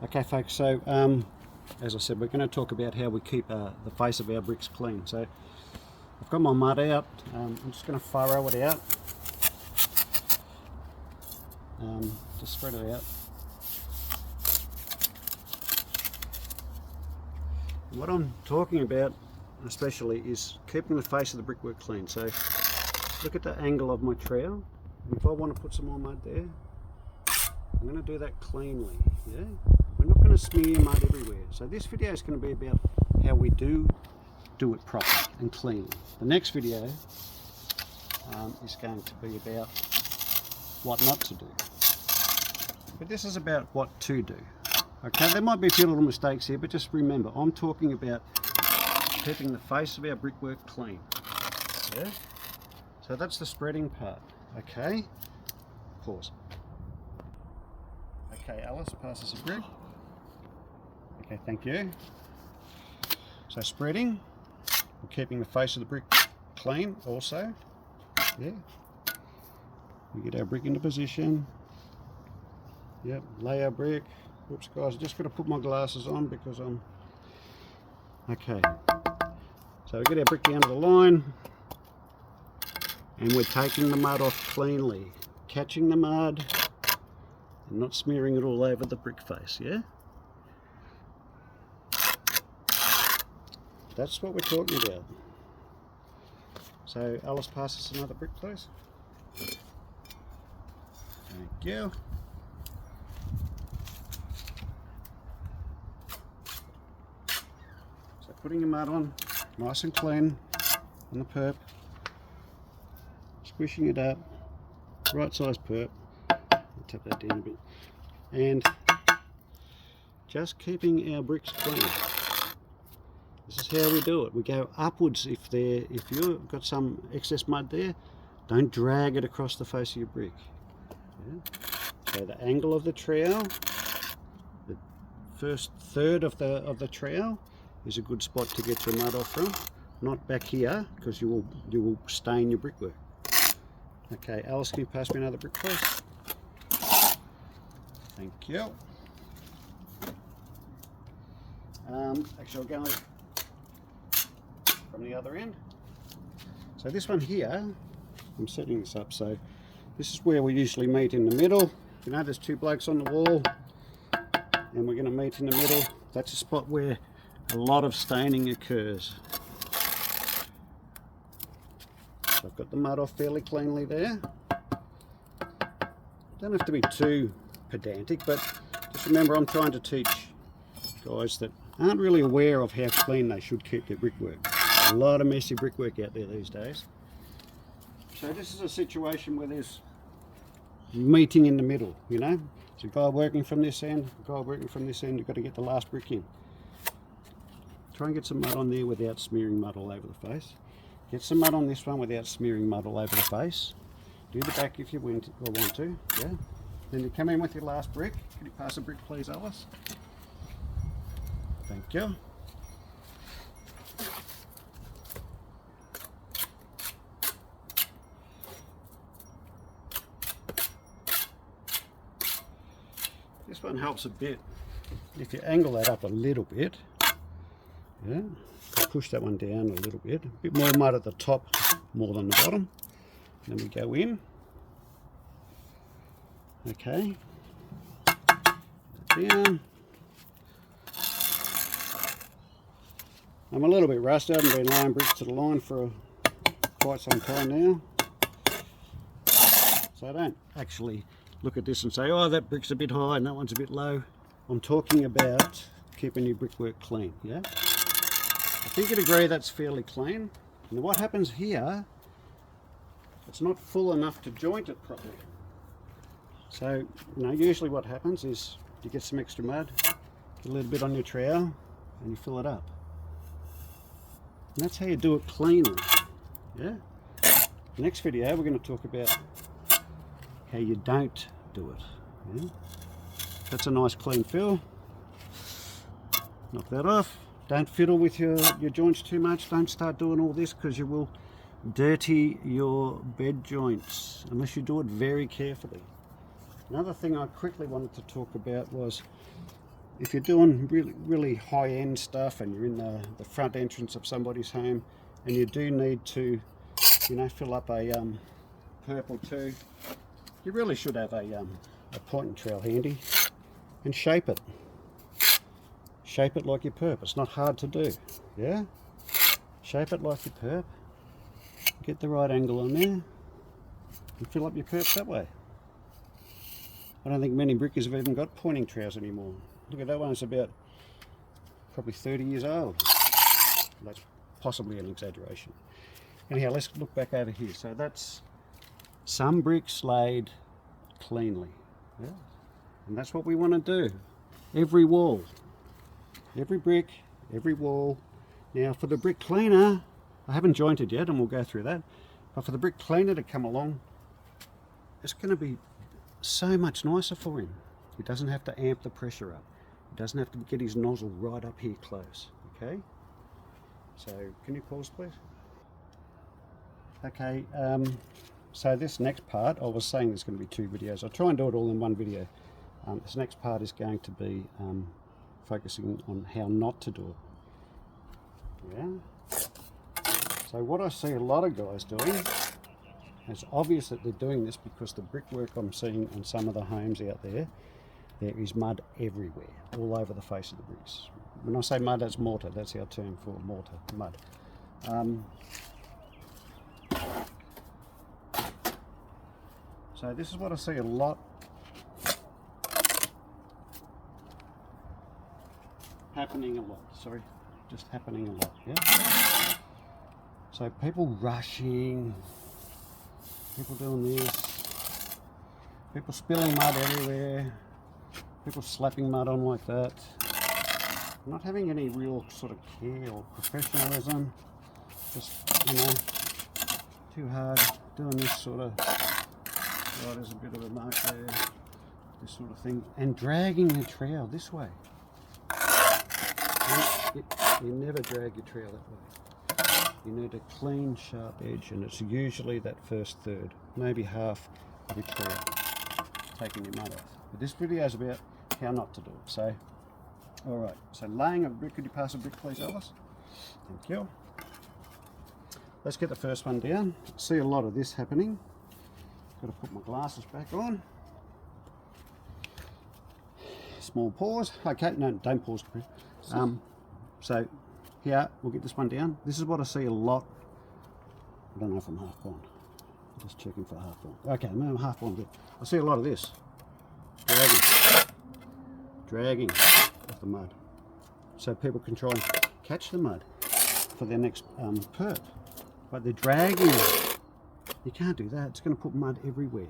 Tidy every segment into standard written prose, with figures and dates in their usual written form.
Okay folks, so as I said, we're going to talk about how we keep the face of our bricks clean. So I've got my mud out, I'm just going to furrow it out, just spread it out. What I'm talking about especially is keeping the face of the brickwork clean. So look at the angle of my trowel, and if I want to put some more mud there, I'm going to do that cleanly. Yeah, we're not going to smear mud everywhere. So this video is going to be about how we do it properly and cleanly. The next video is going to be about what not to do, but this is about what to do. Okay, there might be a few little mistakes here, but just remember, I'm talking about keeping the face of our brickwork clean. Yeah, so that's the spreading part. Okay, pause. Okay, Alice, pass us a brick. Okay, thank you. So spreading, we're keeping the face of the brick clean also. Yeah, we get our brick into position. Yep, lay our brick. Oops guys, I just got to put my glasses on because I'm... Okay, so we get our brick down to the line and we're taking the mud off cleanly, catching the mud and not smearing it all over the brick face, yeah? That's what we're talking about. So Alice, pass us another brick please. Thank you. Putting your mud on, nice and clean on the perp, squishing it up, right size perp, I'll tap that down a bit, and just keeping our bricks clean. This is how we do it. We go upwards. If you've got some excess mud there, don't drag it across the face of your brick. Yeah. So the angle of the trowel, the first third of the trowel, is a good spot to get your mud off from, not back here because you will stain your brickwork. Okay, Alice, can you pass me another brick please? Thank you. Actually, I'll go from the other end. So this one here, I'm setting this up so this is where we usually meet in the middle. You know, there's two blokes on the wall and we're going to meet in the middle. That's a spot where a lot of staining occurs. So I've got the mud off fairly cleanly there. Don't have to be too pedantic, but just remember I'm trying to teach guys that aren't really aware of how clean they should keep their brickwork. A lot of messy brickwork out there these days. So this is a situation where there's meeting in the middle, you know. There's a guy working from this end, a guy working from this end, you've got to get the last brick in. Try and get some mud on there without smearing mud all over the face. Get some mud on this one without smearing mud all over the face. Do the back if you want to, yeah. Then you come in with your last brick. Can you pass a brick please, Alice? Thank you. This one helps a bit. If you angle that up a little bit, yeah, push that one down a little bit. A bit more mud at the top more than the bottom. Then we go in. Okay. Down. I'm a little bit rusty. I haven't been laying bricks to the line for quite some time now. So I don't actually look at this and say, oh, that brick's a bit high and that one's a bit low. I'm talking about keeping your brickwork clean, yeah? I think you'd agree that's fairly clean. And what happens here, it's not full enough to joint it properly. So, you know, usually what happens is you get some extra mud, get a little bit on your trowel, and you fill it up. And that's how you do it cleanly, yeah? The next video, we're going to talk about how you don't do it, yeah? That's a nice clean fill. Knock that off. Don't fiddle with your joints too much. Don't start doing all this because you will dirty your bed joints unless you do it very carefully. Another thing I quickly wanted to talk about was if you're doing really high-end stuff and you're in the front entrance of somebody's home and you do need to, you know, fill up a purple too, you really should have a pointing trowel handy and shape it. Shape it like your perp. It's not hard to do. Yeah? Shape it like your perp. Get the right angle on there and fill up your perp that way. I don't think many brickers have even got pointing trowels anymore. Look at that one, it's about probably 30 years old. That's possibly an exaggeration. Anyhow, let's look back over here. So that's some bricks laid cleanly. Yeah? And that's what we want to do. Every wall, every brick, every wall. Now for the brick cleaner, I haven't jointed yet and we'll go through that, but for the brick cleaner to come along, it's going to be so much nicer for him. He doesn't have to amp the pressure up. He doesn't have to get his nozzle right up here close. Okay, so can you pause please? Okay, so this next part, I was saying there's going to be 2 videos. I'll try and do it all in one video. This next part is going to be focusing on how not to do it. Yeah. So what I see a lot of guys doing, it's obvious that they're doing this because the brickwork I'm seeing on some of the homes out there, there is mud everywhere, all over the face of the bricks. When I say mud, that's mortar. That's our term for mortar, mud. So this is what I see a lot. Happening a lot, sorry, just happening a lot, yeah? So people rushing, people doing this, people spilling mud everywhere, people slapping mud on like that, not having any real sort of care or professionalism, just, you know, too hard, doing this sort of, right, there's a bit of a mark there, this sort of thing, and dragging the trowel this way. You never drag your trowel that way. You need a clean, sharp edge, and it's usually that first third, maybe half of your trowel, taking your mud off. But this video is about how not to do it. So, all right. So laying a brick. Could you pass a brick, please, Alice? Thank you. Let's get the first one down. See a lot of this happening. Got to put my glasses back on. Small pause. Okay, no, don't pause. So here, we'll get this one down. This is what I see a lot. I don't know if I'm half blind. Just checking for half blind. Okay, no, I'm half blind. I see a lot of this. Dragging off the mud. So people can try and catch the mud for their next perp. But they're dragging. You can't do that. It's going to put mud everywhere.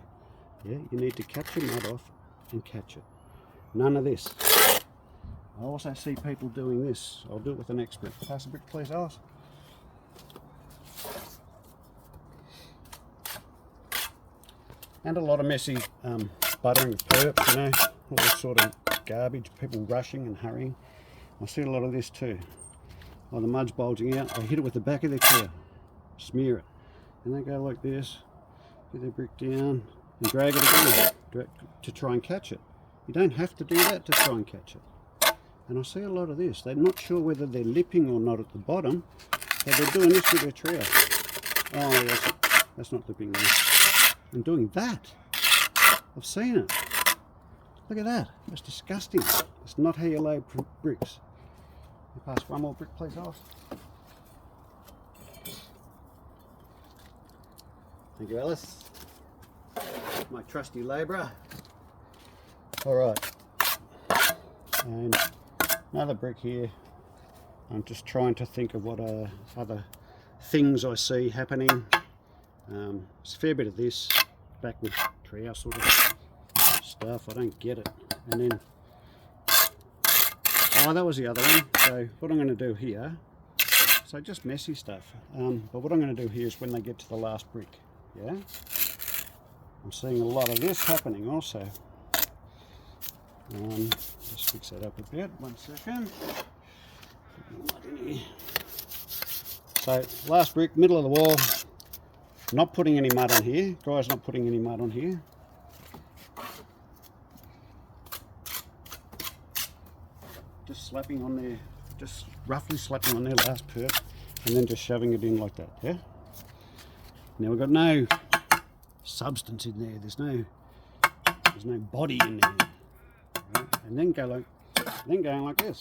Yeah, you need to catch your mud off and catch it. None of this. I also see people doing this. I'll do it with the next brick. Pass a brick, please, Alice. And a lot of messy buttering of perps, you know, all this sort of garbage, people rushing and hurrying. I see a lot of this too. Oh, the mud's bulging out. I hit it with the back of their trowel, smear it, and they go like this, get their brick down, and drag it again to try and catch it. You don't have to do that to try and catch it. And I see a lot of this. They're not sure whether they're lipping or not at the bottom, but they're doing this with their trowel. Oh, yes, that's not lipping there. And doing that. I've seen it. Look at that. That's disgusting. It's not how you lay bricks. You pass one more brick, please, Alice. Thank you, Alice. My trusty labourer. All right. And another brick here. I'm just trying to think of what other things I see happening. There's a fair bit of this back with trowel sort of stuff. I don't get it. And then, oh, that was the other one. So what I'm going to do here, so just messy stuff. But what I'm going to do here is when they get to the last brick, yeah, I'm seeing a lot of this happening also. Just fix that up a bit. 1 second. So last brick, middle of the wall. Not putting any mud on here. Guys, not putting any mud on here. just slapping on there, just roughly slapping on their last perp, and then just shoving it in like that, yeah? Now we've got no substance in there, there's no body in there. Right? And then going like this.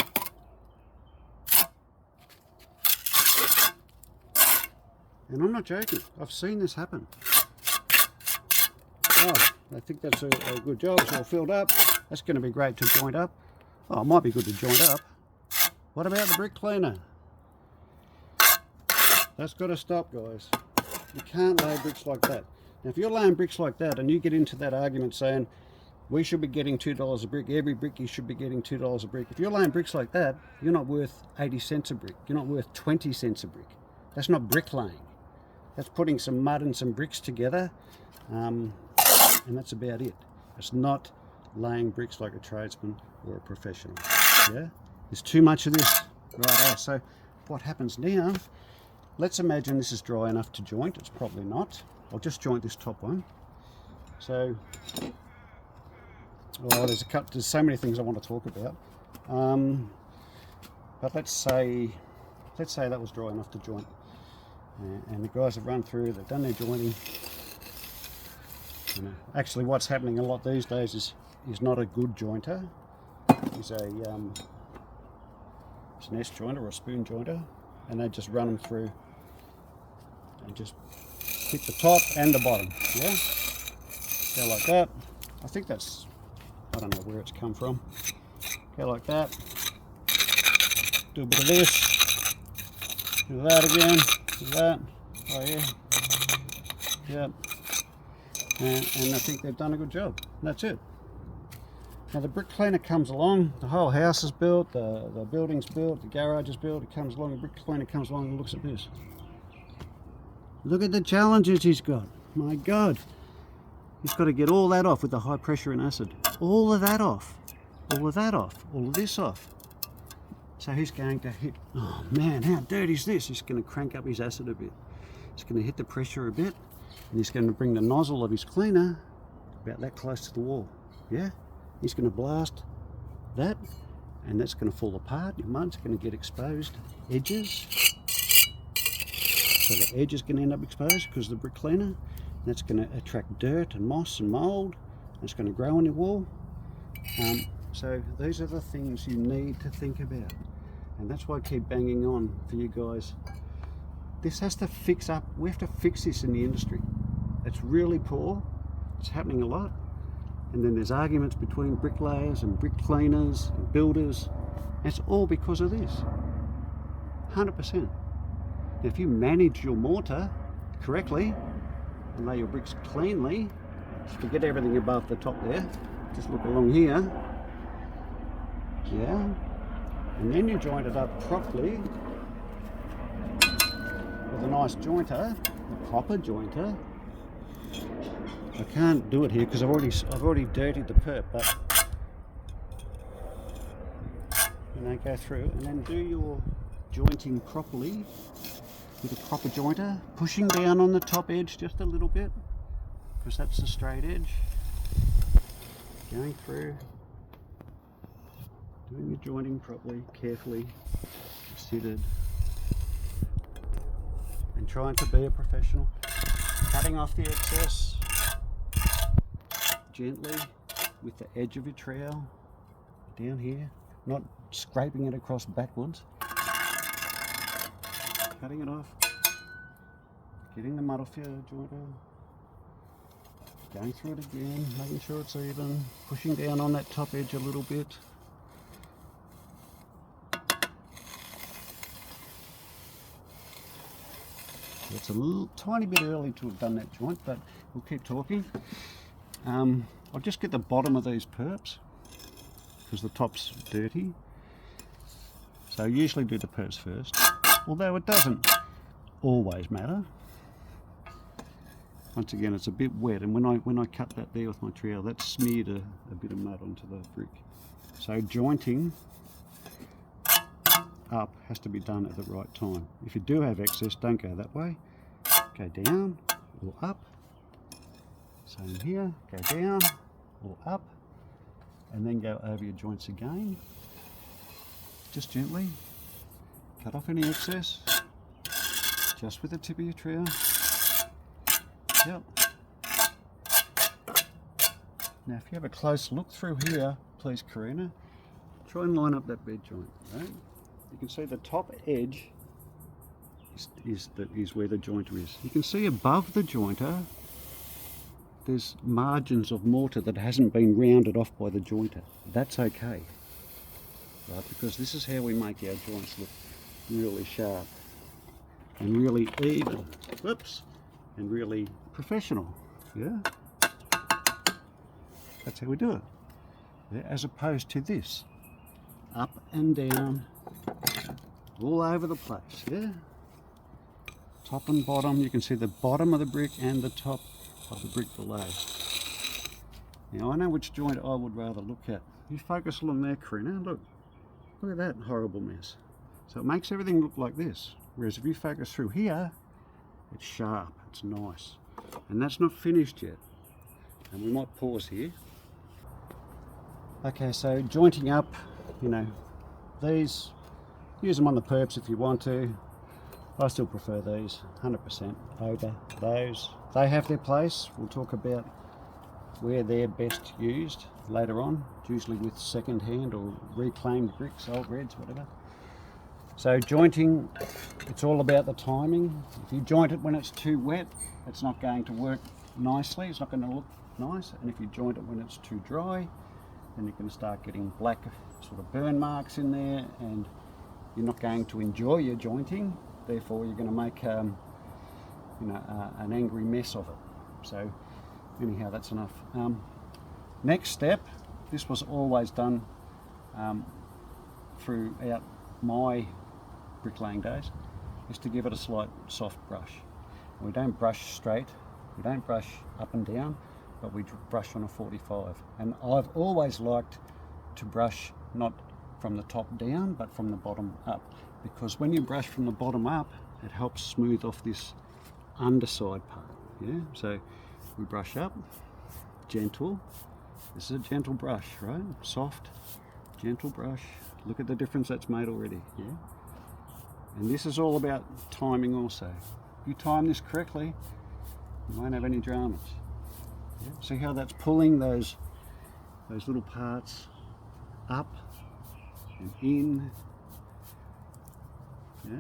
And I'm not joking, I've seen this happen. Oh, I think that's a good job. It's all filled up. That's going to be great to joint up. Oh, it might be good to joint up. What about the brick cleaner? That's got to stop, guys. You can't lay bricks like that. Now, if you're laying bricks like that and you get into that argument saying, we should be getting $2 a brick, every brick you should be getting $2 a brick. If you're laying bricks like that, you're not worth 80 cents a brick. You're not worth 20 cents a brick. That's not bricklaying. That's putting some mud and some bricks together. And that's about it. It's not laying bricks like a tradesman or a professional. Yeah, there's too much of this. Right. So what happens now? Let's imagine this is dry enough to joint. It's probably not. I'll just joint this top one. So, there's so many things I want to talk about. But let's say that was dry enough to joint, and the guys have run through. They've done their jointing. You know, actually, what's happening a lot these days is not a good jointer. It's an S jointer or a spoon jointer, and they just run them through and just hit the top and the bottom. Yeah, go like that. I think that's, I don't know where it's come from. Go like that. Do a bit of this. Do that again. Do that. Oh yeah. Yep. And I think they've done a good job. That's it. Now the brick cleaner comes along, the whole house is built, the building's built, the garage is built, it comes along, the brick cleaner comes along and looks at this. Look at the challenges he's got. My God. He's got to get all that off with the high pressure and acid. All of that off. All of that off. All of this off. So he's going to hit, oh man, how dirty is this? He's going to crank up his acid a bit. He's going to hit the pressure a bit. And he's going to bring the nozzle of his cleaner about that close to the wall. Yeah? He's going to blast that, and that's going to fall apart. Your mud's going to get exposed. Edges. So the edge is going to end up exposed because of the brick cleaner. That's going to attract dirt and moss and mould. It's going to grow on your wall. So these are the things you need to think about. And that's why I keep banging on for you guys. This has to fix up. We have to fix this in the industry. It's really poor. It's happening a lot. And then there's arguments between bricklayers and brick cleaners and builders. And it's all because of this. 100%. Now, if you manage your mortar correctly and lay your bricks cleanly, just forget everything above the top there. Just look along here. Yeah. And then you joint it up properly with a nice jointer, a proper jointer. I can't do it here because I've already dirtied the perp, but go through and then do your jointing properly with a proper jointer, pushing down on the top edge just a little bit because that's the straight edge. Going through, doing your jointing properly, carefully, considered, and trying to be a professional. Cutting off the excess gently with the edge of your trowel down here, not scraping it across backwards. Cutting it off, getting the mud off your jointer, going through it again, making sure it's even, pushing down on that top edge a little bit. It's a little tiny bit early to have done that joint, but we'll keep talking. I'll just get the bottom of these perps because the top's dirty. So I usually do the perps first, although it doesn't always matter. Once again, it's a bit wet, and when I cut that there with my trowel, that smeared a bit of mud onto the brick. So jointing up has to be done at the right time. If you do have excess, don't go that way. Go down or up. Same here, go down or up, and then go over your joints again. just gently cut off any excess, just with the tip of your trowel. Yep. Now if you have a close look through here, please Karina, try and line up that bed joint, right? You can see the top edge is where the jointer is. You can see above the jointer there's margins of mortar that hasn't been rounded off by the jointer. That's okay, right? Because this is how we make our joints look really sharp and really even. Whoops, and really professional. Yeah, that's how we do it. Yeah, as opposed to this, up and down, all over the place. Yeah, top and bottom. You can see the bottom of the brick and the top of the brick below. Now I know which joint I would rather look at. You focus along there, Karina. Look at that horrible mess. So it makes everything look like this. Whereas if you focus through here, it's sharp, it's nice. And that's not finished yet. And we might pause here. Okay, so jointing up, you know, these, use them on the perps if you want to. I still prefer these 100% over those. They have their place. We'll talk about where they're best used later on, usually with second hand or reclaimed bricks, old reds, whatever. So jointing, it's all about the timing. If you joint it when it's too wet, it's not going to work nicely, it's not going to look nice. And if you joint it when it's too dry, then you can start getting black sort of burn marks in there, and you're not going to enjoy your jointing. Therefore, you're going to make an angry mess of it. So, anyhow, that's enough. Next step, this was always done throughout my bricklaying days, is to give it a slight soft brush. We don't brush straight, we don't brush up and down, but we brush on a 45. And I've always liked to brush not from the top down, but from the bottom up. Because when you brush from the bottom up, it helps smooth off this underside part. Yeah, so we brush up, gentle. This is a gentle brush, right? Soft, gentle brush. Look at the difference that's made already. Yeah, and this is all about timing also. If you time this correctly, you won't have any dramas. Yeah. See how that's pulling those little parts up and in. Yeah.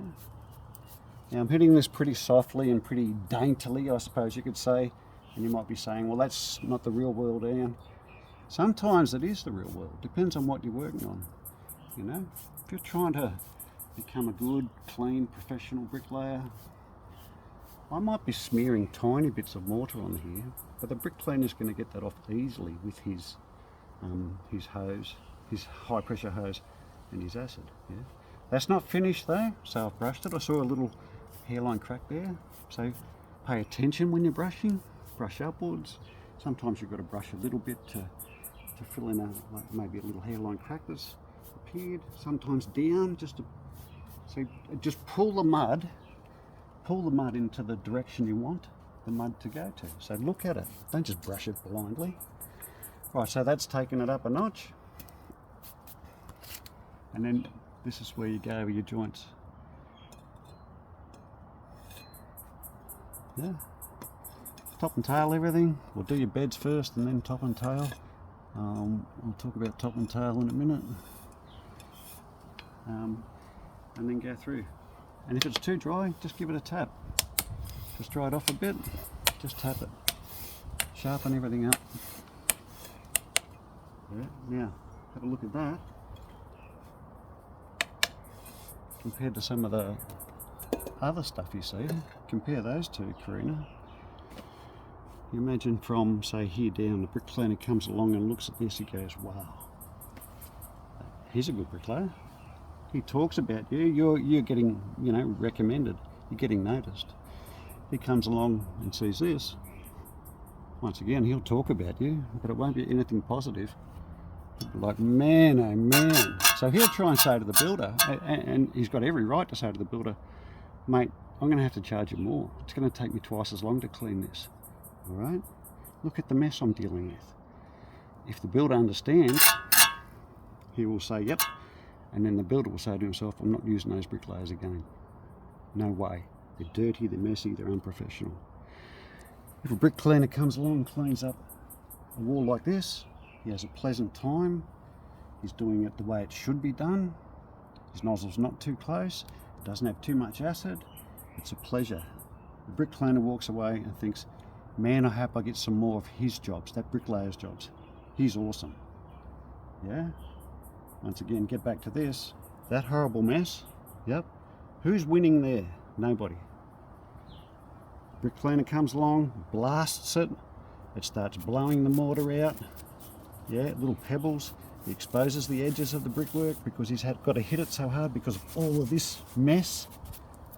Now I'm hitting this pretty softly and pretty daintily, I suppose you could say, and you might be saying, well, that's not the real world, Ian. Sometimes it is the real world. Depends on what you're working on. You know, if you're trying to become a good, clean, professional bricklayer, I might be smearing tiny bits of mortar on here, but the bricklayer's going to get that off easily with his hose, his high pressure hose, and his acid. Yeah. That's not finished though, so I've brushed it. I saw a little hairline crack there, so pay attention when you're brushing. Brush upwards. Sometimes you've got to brush a little bit to fill in maybe a little hairline crack that's appeared. Sometimes down, so just pull the mud into the direction you want the mud to go to. So look at it, don't just brush it blindly. Right, so that's taken it up a notch. And then this is where you go with your joints. Yeah, top and tail everything. We'll do your beds first and then top and tail. We'll talk about top and tail in a minute. And then go through. And if it's too dry, just give it a tap. Just dry it off a bit, just tap it. Sharpen everything up. Yeah. Now, have a look at that. Compared to some of the other stuff you see, compare those two, Karina. You imagine from, say, here down, the bricklayer comes along and looks at this, he goes, wow, he's a good bricklayer. He talks about you, you're getting, you know, recommended, you're getting noticed. He comes along and sees this. Once again, he'll talk about you, but it won't be anything positive. He'll be like, man, oh man. So he'll try and say to the builder, and he's got every right to say to the builder, mate, I'm going to have to charge you more. It's going to take me twice as long to clean this. All right? Look at the mess I'm dealing with. If the builder understands, he will say, yep, And then the builder will say to himself, I'm not using those bricklayers again. No way. They're dirty, they're messy, they're unprofessional. If a brick cleaner comes along and cleans up a wall like this, he has a pleasant time. He's doing it the way it should be done. His nozzle's not too close. It doesn't have too much acid. It's a pleasure. The brick cleaner walks away and thinks, man, I hope I get some more of his jobs, that bricklayer's jobs. He's awesome. Yeah? Once again, get back to this. That horrible mess. Yep. Who's winning there? Nobody. Brick cleaner comes along, blasts it. It starts blowing the mortar out. Yeah, little pebbles. He exposes the edges of the brickwork because he's got to hit it so hard because of all of this mess.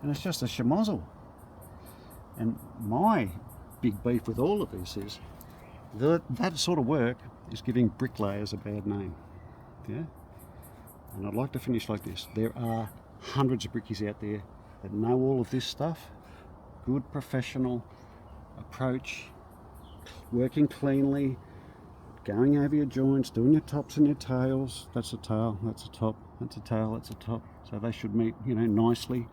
And it's just a schmozzle. And my big beef with all of this is that sort of work is giving bricklayers a bad name. Yeah? And I'd like to finish like this. There are hundreds of brickies out there that know all of this stuff. Good professional approach, working cleanly, going over your joints, doing your tops and your tails. That's a tail, that's a top, that's a tail, that's a top. So they should meet, you know, nicely,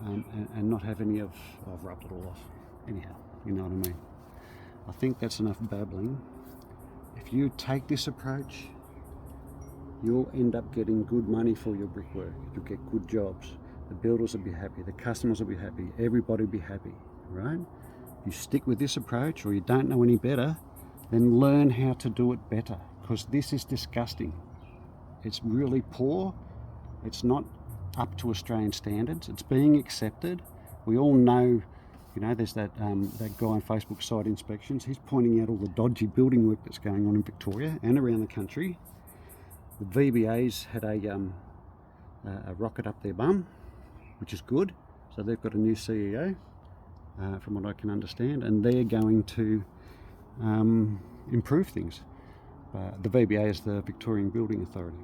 and not have any of, I've rubbed it all off. Anyhow, you know what I mean. I think that's enough babbling. If you take this approach, you'll end up getting good money for your brickwork. You'll get good jobs. The builders will be happy, the customers will be happy, everybody will be happy, right? You stick with this approach, or you don't know any better, then learn how to do it better, because this is disgusting. It's really poor. It's not up to Australian standards. It's being accepted. We all know, you know, there's that guy on Facebook, Site Inspections. He's pointing out all the dodgy building work that's going on in Victoria and around the country. The VBA's had a rocket up their bum, which is good. So they've got a new CEO, from what I can understand, and they're going to improve things. The VBA is the Victorian Building Authority.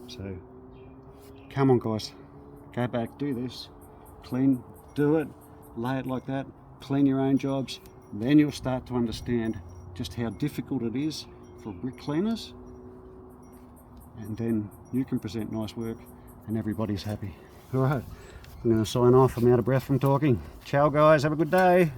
So come on guys, go back, do this, clean, do it, lay it like that, clean your own jobs, then you'll start to understand just how difficult it is for brick cleaners, and then you can present nice work and everybody's happy. All right, I'm going to sign off. I'm out of breath from talking. Ciao guys, have a good day.